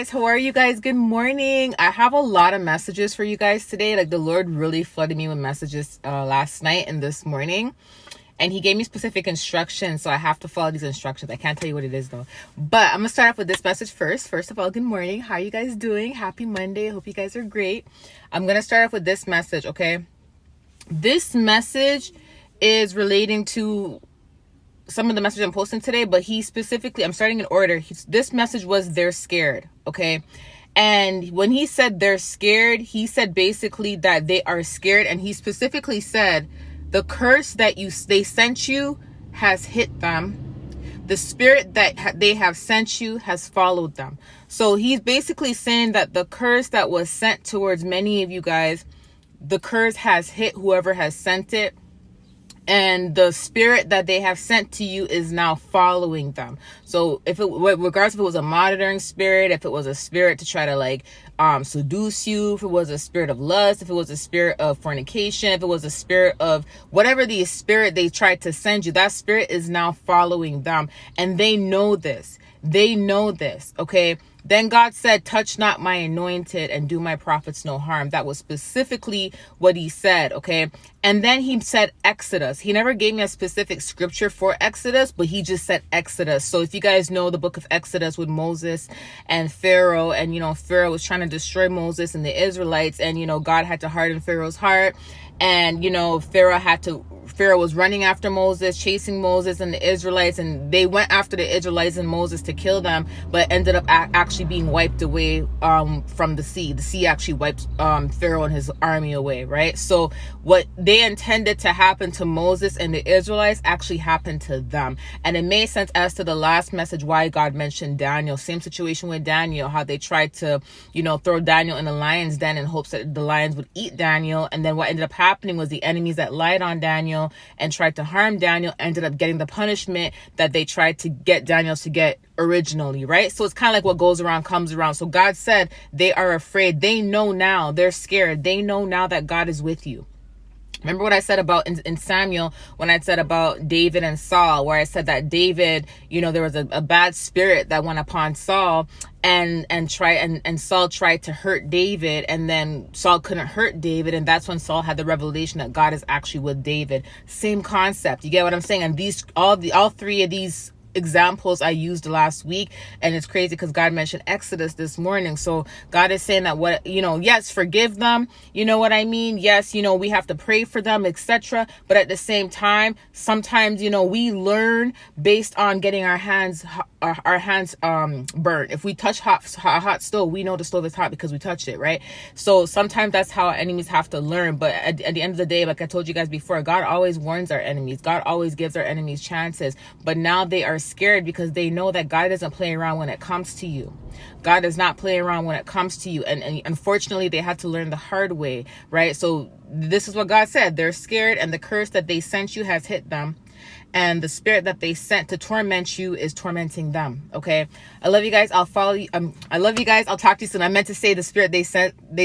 guys, how are you guys? Good morning. I have a lot of messages for you guys today. Like the Lord really flooded me with messages last night and this morning, and he gave me specific instructions, so I have to follow these instructions. I can't tell you what it is though, but I'm gonna start off with this message first of all, good morning. How are you guys doing? Happy Monday. I hope you guys are great. I'm gonna start off with this message. Okay, this message is relating to some of the messages I'm posting today, but I'm starting in order. This message was they're scared. Okay. And when he said they're scared, he said basically that they are scared. And he specifically said the curse that they sent you has hit them. The spirit that they have sent you has followed them. So he's basically saying that the curse that was sent towards many of you guys, the curse has hit whoever has sent it. And the spirit that they have sent to you is now following them. So regardless if it was a monitoring spirit, if it was a spirit to try to seduce you, if it was a spirit of lust, if it was a spirit of fornication, if it was a spirit of whatever the spirit they tried to send you, that spirit is now following them. And they know this. Okay. Then God said, touch not my anointed and do my prophets no harm. That was specifically what he said. Okay. And then he said Exodus. He never gave me a specific scripture for Exodus, but he just said Exodus. So if you guys know the book of Exodus with Moses and Pharaoh, and, Pharaoh was trying to destroy Moses and the Israelites, and, God had to harden Pharaoh's heart. And, Pharaoh was running after Moses, chasing Moses and the Israelites, and they went after the Israelites and Moses to kill them, but ended up actually being wiped away from the sea. The sea actually wiped Pharaoh and his army away, right? So what they intended to happen to Moses and the Israelites actually happened to them. And it made sense as to the last message why God mentioned Daniel. Same situation with Daniel, how they tried to, throw Daniel in the lion's den in hopes that the lions would eat Daniel. And then what ended up happening was the enemies that lied on Daniel and tried to harm Daniel ended up getting the punishment that they tried to get Daniel to get originally, right? So it's kind of like what goes around comes around. So God said they are afraid. They know now. They're scared. They know now that God is with you. Remember what I said about in Samuel, when I said about David and Saul, where I said that David, there was a bad spirit that went upon Saul and Saul tried to hurt David, and then Saul couldn't hurt David. And that's when Saul had the revelation that God is actually with David. Same concept. You get what I'm saying? And all three of these examples I used last week, and it's crazy because God mentioned Exodus this morning. So God is saying that yes, forgive them, you know what I mean? Yes, we have to pray for them, etc. But at the same time, sometimes we learn based on getting our hands burnt. If we touch a hot stove, we know the stove is hot because we touched it, right? So sometimes that's how our enemies have to learn. But at the end of the day, like I told you guys before, God always warns our enemies. God always gives our enemies chances. But now they are scared because they know that God doesn't play around when it comes to you. God does not play around when it comes to you. And unfortunately, they had to learn the hard way, right? So this is what God said. They're scared, and the curse that they sent you has hit them. And the spirit that they sent to torment you is tormenting them. Okay. I love you guys. I'll follow you. I love you guys. I'll talk to you soon. I meant to say the spirit they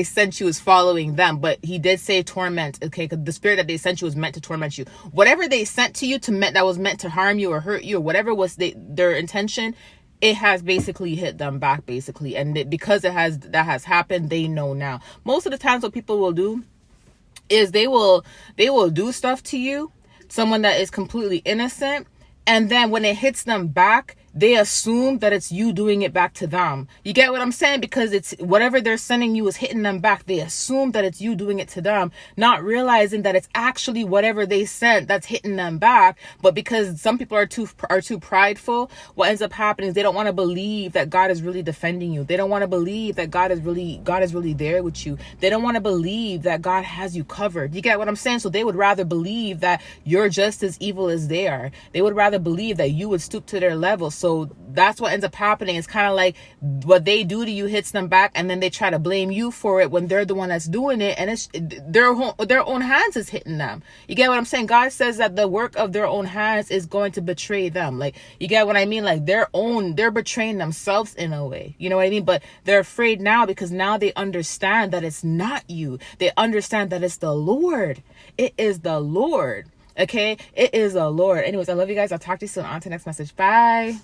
sent you is following them, but he did say torment. Okay. Because the spirit that they sent you was meant to torment you. Whatever they sent to you that was meant to harm you or hurt you or whatever was their intention, it has basically hit them back basically. And because that has happened, they know now. Most of the times what people will do is they will do stuff to you, someone that is completely innocent, and then when it hits them back, they assume that it's you doing it back to them. You get what I'm saying? Because it's whatever they're sending you is hitting them back. They assume that it's you doing it to them, not realizing that it's actually whatever they sent that's hitting them back. But because some people are too prideful, what ends up happening is they don't want to believe that God is really defending you. They don't want to believe that God is really there with you. They don't want to believe that God has you covered. You get what I'm saying? So they would rather believe that you're just as evil as they are. They would rather believe that you would stoop to their level. So that's what ends up happening. It's kind of like what they do to you hits them back, and then they try to blame you for it when they're the one that's doing it, and it's their own hands is hitting them. You get what I'm saying? God says that the work of their own hands is going to betray them. Like, you get what I mean? Like they're betraying themselves in a way. You know what I mean? But they're afraid now because now they understand that it's not you. They understand that it's the Lord. It is the Lord. Okay? It is the Lord. Anyways, I love you guys. I'll talk to you soon. On to the next message. Bye.